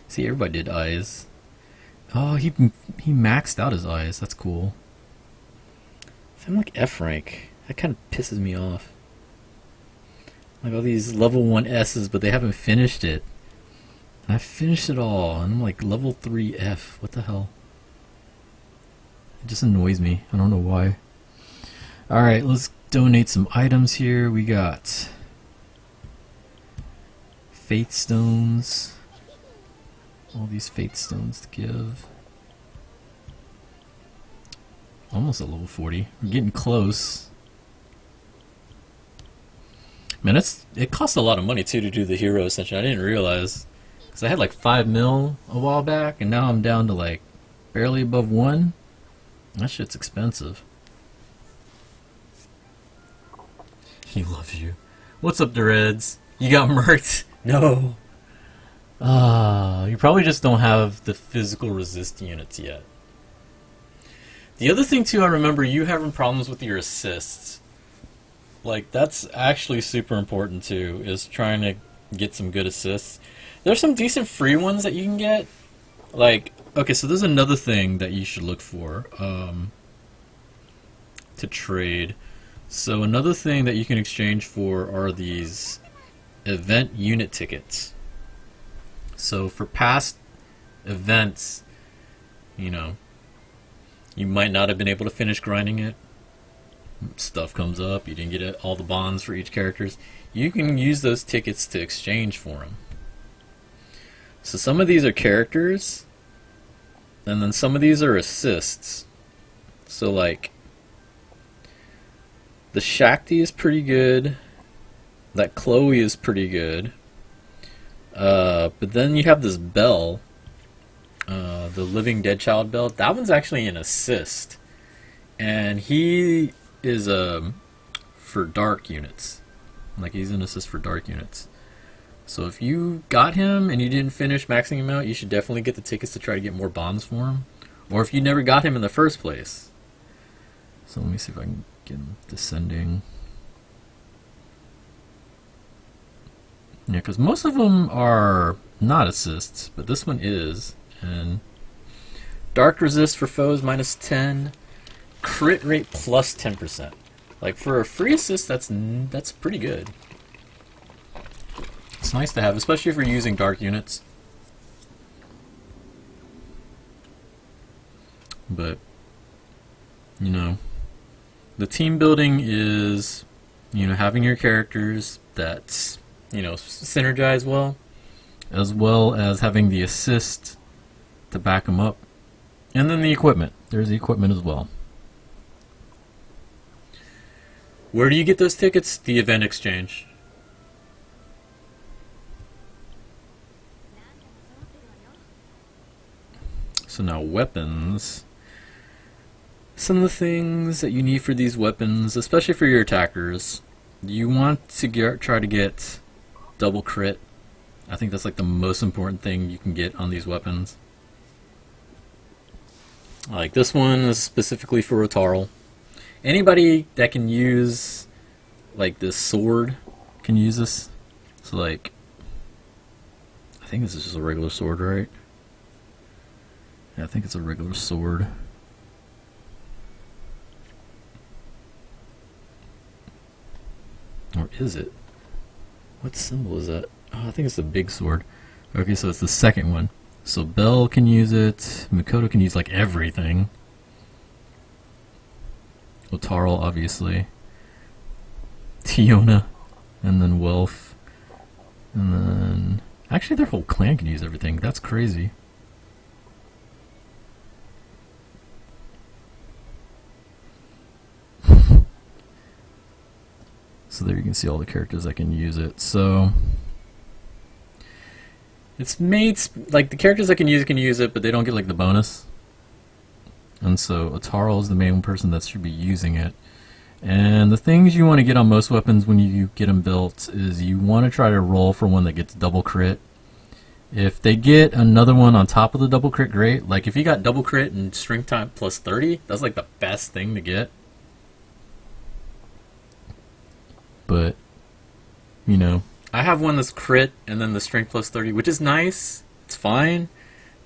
See, everybody did eyes. Oh, he maxed out his eyes. That's cool. I'm like F rank. That kind of pisses me off. Like all these level 1 S's, but they haven't finished it. And I finished it all, and I'm like level 3 F. What the hell? It just annoys me. I don't know why. Alright, let's donate some items here. We got Faith Stones. All these Faith Stones to give. Almost at level 40. We're getting close. Man, it costs a lot of money too to do the hero ascension. I didn't realize, because I had like 5 mil a while back, and now I'm down to like barely above 1. That shit's expensive. He loves you. What's up, Dereds? You got murked? No. You probably just don't have the physical resist units yet. The other thing too, I remember you having problems with your assists. Like, that's actually super important too, is trying to get some good assists. There's some decent free ones that you can get. Like, okay, so there's another thing that you should look for to trade. So another thing that you can exchange for are these event unit tickets. So for past events, you know, you might not have been able to finish grinding it. Stuff comes up, you didn't get all the bonds for each characters. You can use those tickets to exchange for them. So some of these are characters, and then some of these are assists. So like, the Shakti is pretty good. That Chloe is pretty good. But then you have this Bell, the Living Dead Child Bell. That one's actually an assist, and he is for dark units. Like, he's an assist for dark units. So if you got him and you didn't finish maxing him out, you should definitely get the tickets to try to get more bonds for him. Or if you never got him in the first place. So let me see if I can get him descending. Yeah, because most of them are not assists, but this one is. And dark resist for foes -10, crit rate plus 10%. Like, for a free assist, that's pretty good. It's nice to have, especially if you're using dark units. But, you know, the team building is, you know, having your characters that, you know, synergize well as having the assist to back them up. And then the equipment. There's the equipment as well. Where do you get those tickets? The event exchange. So now weapons. Some of the things that you need for these weapons, especially for your attackers, you want to try to get double crit. I think that's like the most important thing you can get on these weapons. Like, this one is specifically for Rotarl. Anybody that can use like this sword can use this. So like, I think this is just a regular sword, right? Yeah, I think it's a regular sword. Or is it? What symbol is that? Oh, I think it's the big sword. Okay, so it's the second one. So Bell can use it. Mikoto can use like everything. Otarl, obviously. Tiona. And then Welf. And then... Actually, their whole clan can use everything. That's crazy. So there you can see all the characters that can use it. So it's made like the characters that can use it, but they don't get like the bonus. And so Otarl is the main person that should be using it. And the things you want to get on most weapons when you get them built is you want to try to roll for one that gets double crit. If they get another one on top of the double crit, great. Like if you got double crit and strength time plus 30, that's like the best thing to get. But, you know, I have one that's crit and then the strength plus 30, which is nice. It's fine.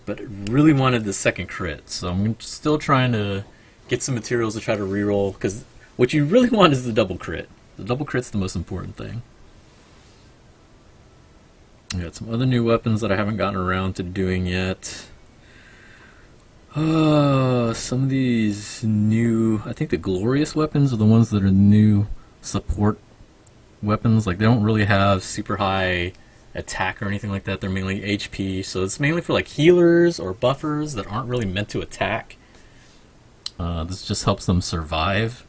But I really wanted the second crit. So I'm still trying to get some materials to try to reroll. Because what you really want is the double crit. The double crit's the most important thing. I got some other new weapons that I haven't gotten around to doing yet. Some of these new... I think the glorious weapons are the ones that are new support weapons. Like, they don't really have super high attack or anything like that. They're mainly HP, so it's mainly for like healers or buffers that aren't really meant to attack. This just helps them survive.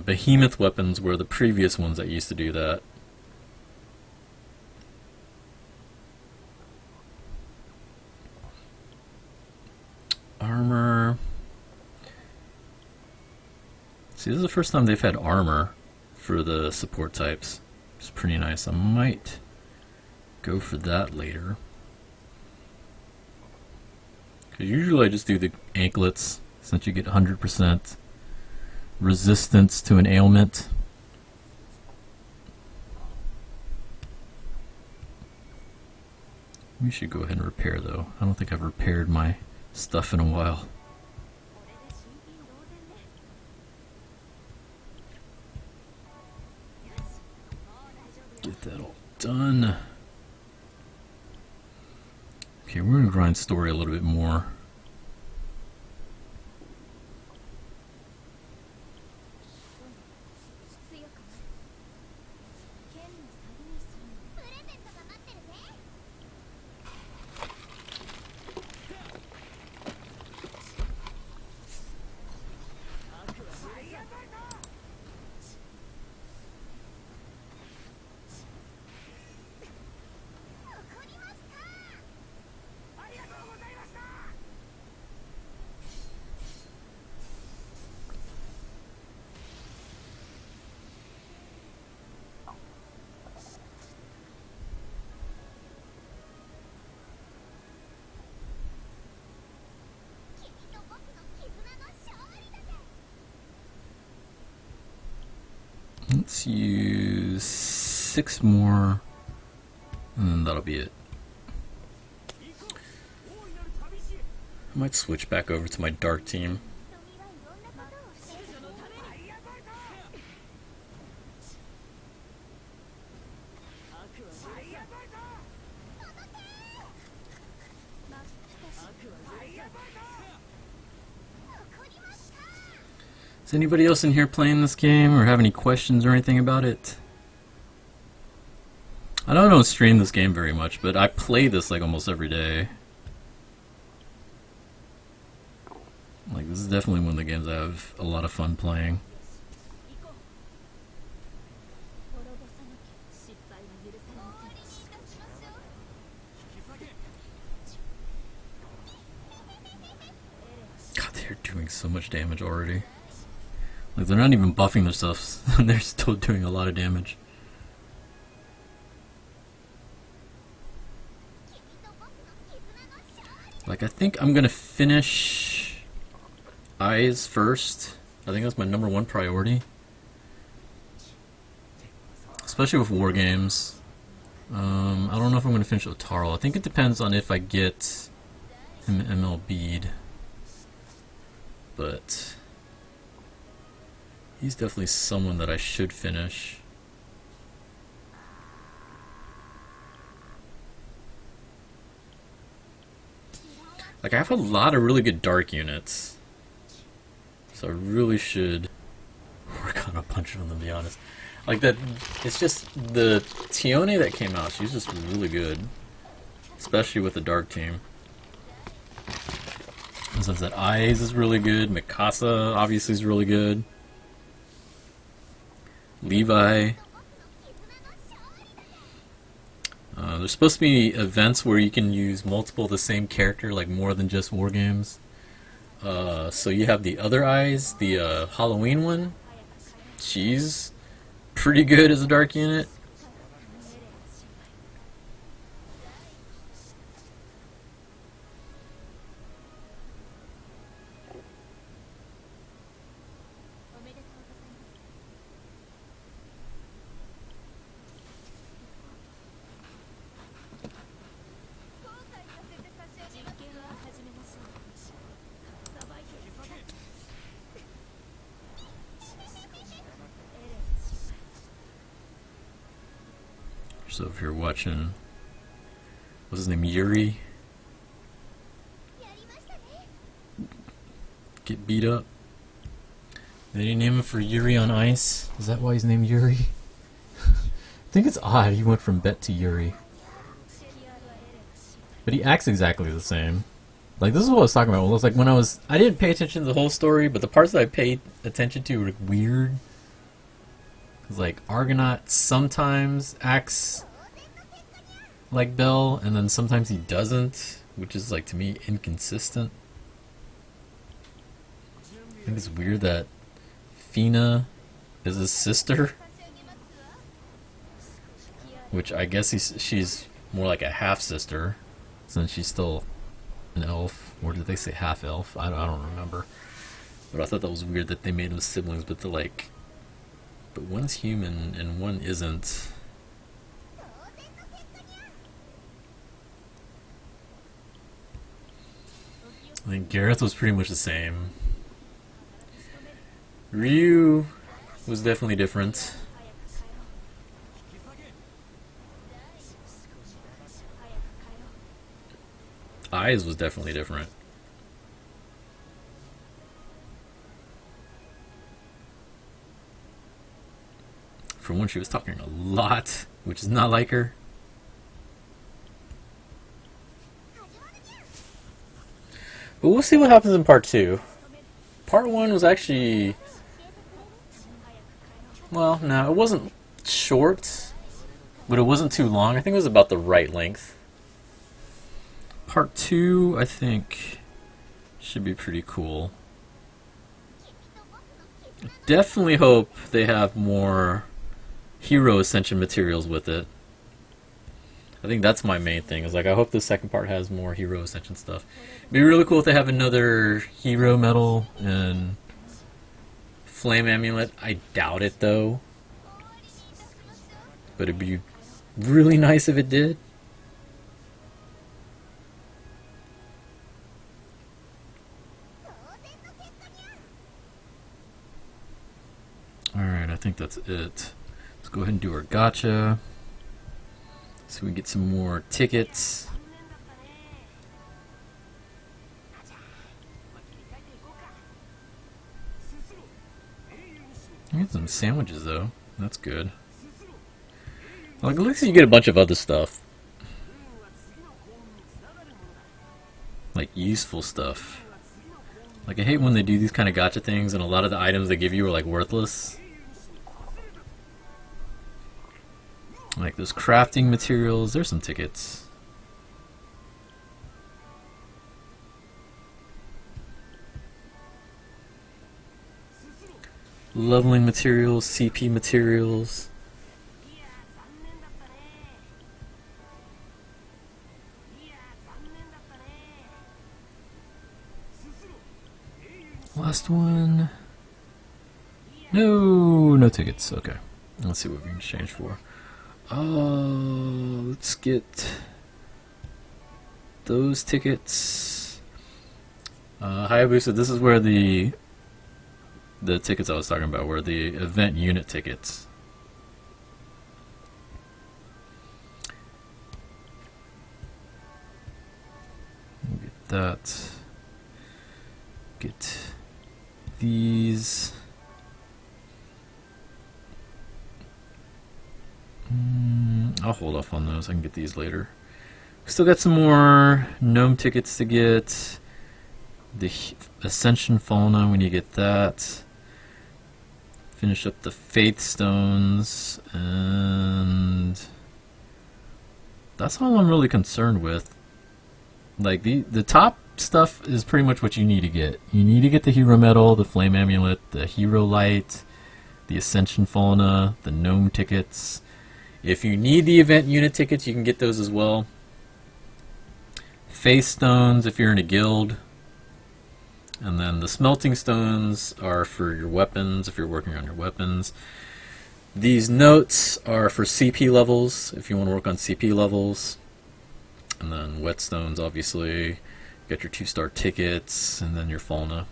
Behemoth weapons were the previous ones that used to do that. Armor. See, this is the first time they've had armor for the support types. It's pretty nice. I might go for that later. Because usually I just do the anklets, since you get 100% resistance to an ailment. We should go ahead and repair though. I don't think I've repaired my stuff in a while. Get that all done. Okay, we're going to grind story a little bit more. Let's use 6 more, and then that'll be it. I might switch back over to my dark team. Is anybody else in here playing this game or have any questions or anything about it? I don't stream this game very much, but I play this like almost every day. Like, this is definitely one of the games I have a lot of fun playing. God, they're doing so much damage already. Like, they're not even buffing themselves, and they're still doing a lot of damage. Like, I think I'm gonna finish Eyes first. I think that's my #1 priority. Especially with war games. I don't know if I'm gonna finish Otaro. I think it depends on if I get him an ML bead. But he's definitely someone that I should finish. Like, I have a lot of really good dark units, so I really should work on a bunch of them, to be honest. Like, that, it's just the Tione that came out, she's just really good, especially with the dark team. Since that Eyes is really good, Mikasa obviously is really good. Levi. There's supposed to be events where you can use multiple of the same character, like more than just war games. So you have the other Eyes, the Halloween one. She's pretty good as a dark unit. So if you're watching, what's his name, Yuri? Get beat up. Did they name him for Yuri on Ice? Is that why he's named Yuri? I think it's odd he went from Bet to Yuri. But he acts exactly the same. Like, this is what I was talking about. It was like when I didn't pay attention to the whole story, but the parts that I paid attention to were weird. Cause like Argonaut sometimes acts like Bell, and then sometimes he doesn't, which is like to me inconsistent. I think it's weird that Fina is his sister, which I guess she's more like a half sister, since she's still an elf, or did they say half elf? I don't remember. But I thought that was weird that they made them siblings, but they're like, but one's human and one isn't. I think Gareth was pretty much the same. Ryu was definitely different. Eyes was definitely different. For one, she was talking a lot, which is not like her. But we'll see what happens in part 2. Part 1 was actually... Well, no, it wasn't short, but it wasn't too long. I think it was about the right length. Part 2, I think, should be pretty cool. Definitely hope they have more hero ascension materials with it. I think that's my main thing, is like I hope the second part has more hero ascension stuff. It'd be really cool if they have another hero medal and flame amulet. I doubt it though, but it'd be really nice if it did. Alright, I think that's it. Let's go ahead and do our gacha so we can get some more tickets. I get some sandwiches though. That's good. Like, at least you get a bunch of other stuff. Like useful stuff. Like, I hate when they do these kind of gacha things and a lot of the items they give you are like worthless. Like those crafting materials, there's some tickets. Leveling materials, CP materials. Last one. No tickets. Okay. Let's see what we can exchange for. Let's get those tickets. Hayabusa, this is where the tickets I was talking about were the event unit tickets. Get that. Get these. I'll hold off on those. I can get these later. Still got some more gnome tickets to get. The Ascension Fauna, when you get that. Finish up the Faith Stones, and that's all I'm really concerned with. Like the top stuff is pretty much what you need to get. You need to get the Hero Medal, the Flame Amulet, the Hero Light, the Ascension Fauna, the Gnome tickets. If you need the event unit tickets, you can get those as well. Faith Stones if you're in a guild. And then the Smelting Stones are for your weapons, if you're working on your weapons. These notes are for CP levels, if you want to work on CP levels. And then Whetstones, obviously. You got your 2-star tickets, and then your fauna.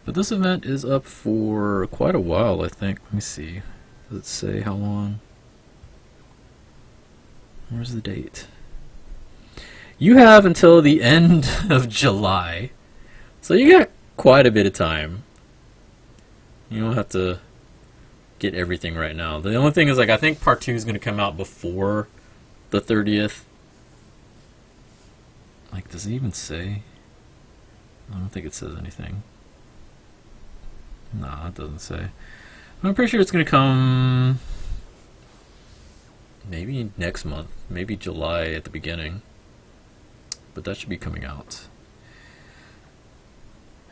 But this event is up for quite a while, I think. Let me see. Does it say how long? Where's the date? You have until the end of July. So you got quite a bit of time. You don't have to get everything right now. The only thing is, like, I think part 2 is going to come out before the 30th. Like, does it even say? I don't think it says anything. Nah, it doesn't say. I'm pretty sure it's gonna come maybe next month, maybe July at the beginning. But that should be coming out.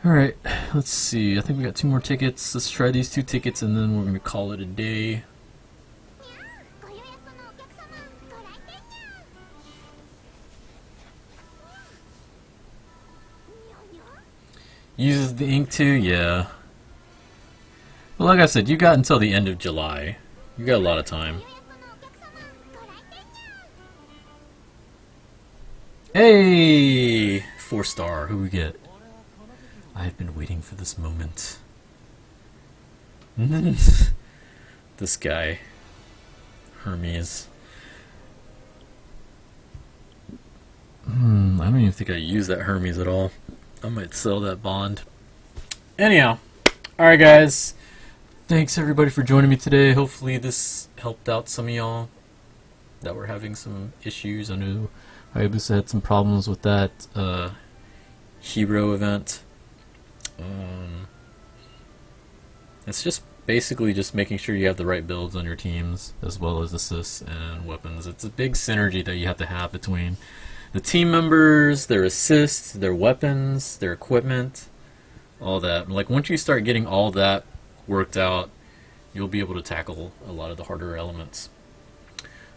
Alright, let's see. I think we got 2 more tickets. Let's try these 2 tickets and then we're gonna call it a day. Uses the ink too? Yeah. Well, like I said, you got until the end of July. You got a lot of time. Hey! 4-star. Who we get? I've been waiting for this moment. This guy. Hermes. I don't even think I use that Hermes at all. I might sell that bond. Anyhow. Alright guys. Thanks everybody for joining me today. Hopefully this helped out some of y'all that were having some issues. I know Hayabusa had some problems with that hero event. It's just basically just making sure you have the right builds on your teams as well as assists and weapons. It's a big synergy that you have to have between the team members, their assists, their weapons, their equipment, all that. Like once you start getting all that worked out, you'll be able to tackle a lot of the harder elements.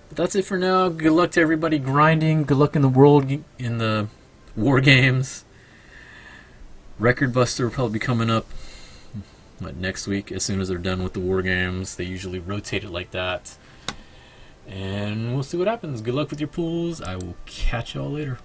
But that's it for now. Good luck to everybody grinding. Good luck in the war games. Record Buster will probably be coming up next week as soon as they're done with the war games. They usually rotate it like that. And we'll see what happens. Good luck with your pools. I will catch y'all later.